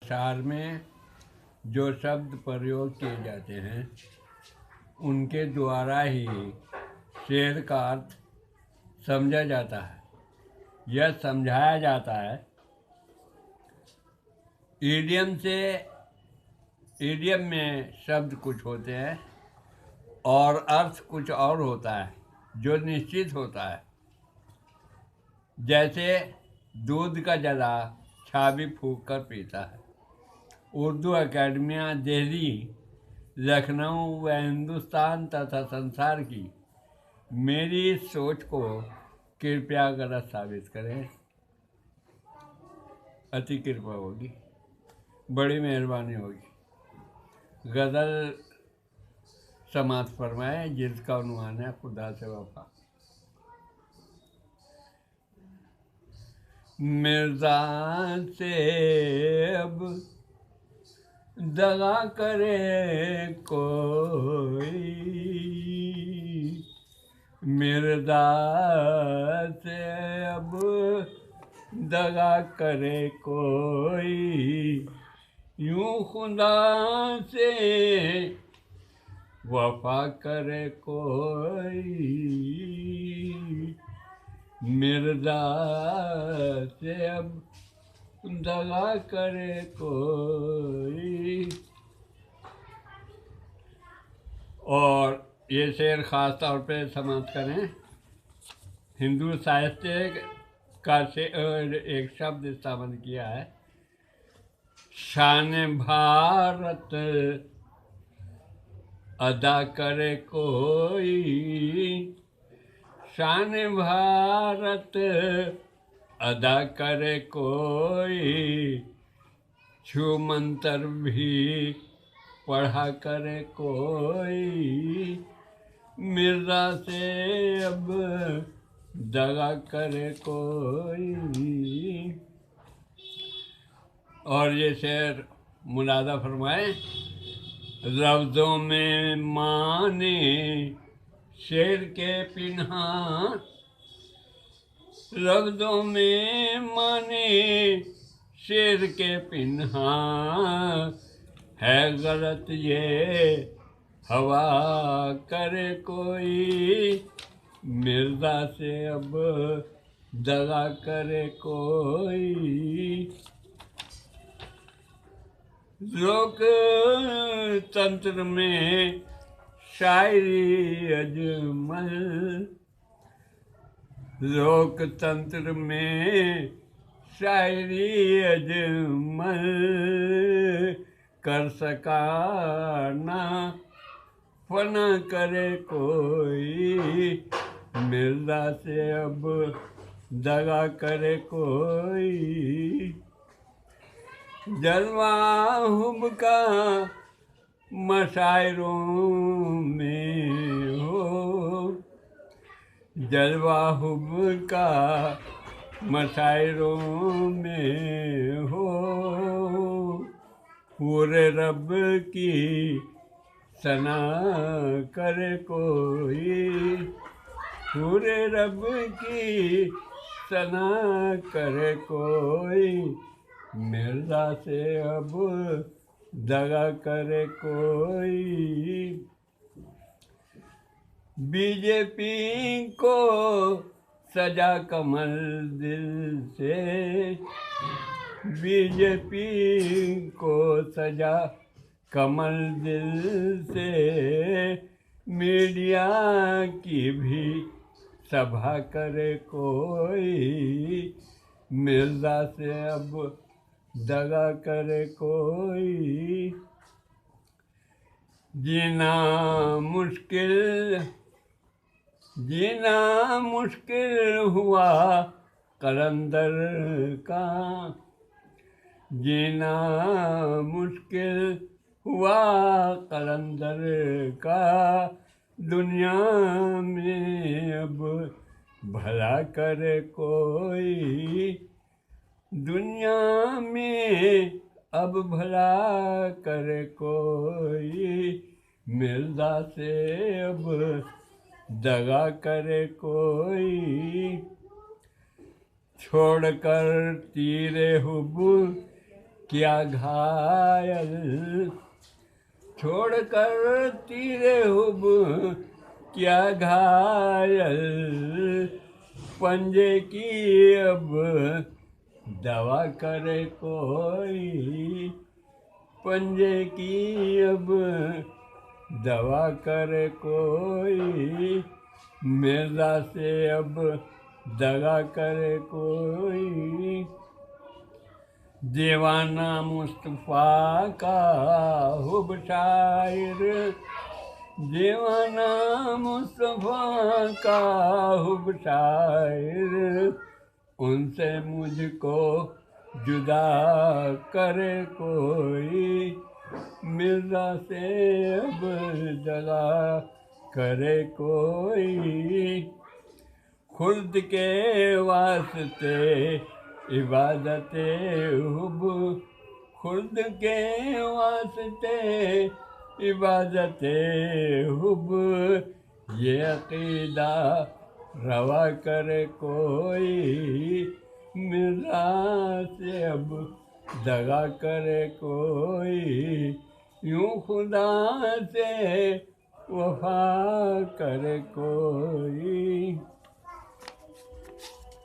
अशार में जो शब्द प्रयोग किए जाते हैं उनके द्वारा ही शेर का अर्थ समझा जाता है। यह समझाया जाता है। ईडियम में शब्द कुछ होते हैं और अर्थ कुछ और होता है जो निश्चित होता है। जैसे दूध का जला छाबी फूंक कर पीता है। उर्दू अकेडमियाँ दिल्ली, लखनऊ व हिंदुस्तान तथा संसार की मेरी इस सोच को कृपया गलत साबित करें। अति कृपा होगी, बड़ी मेहरबानी होगी। गज़ल समाप्त फरमाए जिसका अनुमान है खुदा से वफा। मिर्ज़ा से अब दगा करे कोई, मिर्ज़ा से अब दगा करे कोई, यूं खुदा से वफा करे कोई, मिर्ज़ा से अब दगा करे कोई। और ये शेर ख़ास तौर पे समाप्त करें। हिंदू साहित्य का एक शब्द इस्तेमाल किया है, शान भारत अदा करे कोई, शान भारत अदा करे कोई, छू मंतर भी पढ़ा करे कोई, मिर्ज़ा से अब दगा करे कोई। और ये शेर मुलादा फरमाए। लफ्ज़ों में माने शेर के पिन्हा, लफ्ज़ों में माने शेर के पिन्हा, है गलत ये हवा करे कोई, मिर्ज़ा से अब दगा करे कोई। लोकतंत्र में शायरी अजमल, लोकतंत्र में शायरी अजमल, कर सका ना फना करे कोई, मिर्ज़ा से अब दगा करे कोई। जलवा हुब्ब मशायरों में हो, जलवा हुब्ब का मशायरों में हो, पूरे रब की सना करे कोई, पूरे रब की सना करे कोई, मिर्ज़ा से अब दगा करे कोई। बीजेपी को सजा कमल दिल से, बीजेपी को सजा कमल दिल से, मीडिया की भी सभा करे कोई, मिर्ज़ा से अब दगा करे कोई। जीना मुश्किल हुआ कलंदर का, जीना मुश्किल हुआ कलंदर का, दुनिया में अब भला करे कोई, दुनिया में अब भला करे कोई, मिर्ज़ा से अब दगा करे कोई। छोड़कर तीरे हुब्ब किया घायल, छोड़कर तीरे हुब किया घायल, पंजे की अब दवा करे कोई, पंजे की अब दवा करे कोई, मिर्जा से अब दगा करे कोई। दीवाना मुस्तफ़ा का हुब शायर, दीवाना मुस्तफ़ा का हुब शायर, उनसे मुझको जुदा करे कोई, मिर्जा से अब दगा करे कोई। खुर्द के वास्ते इबादते हुब, खुर्द के वास्ते इबादते हुब, ये अकीदा रवा करे कोई, मिर्जा से अब दगा करे कोई, यूं खुदा से वफा करे कोई।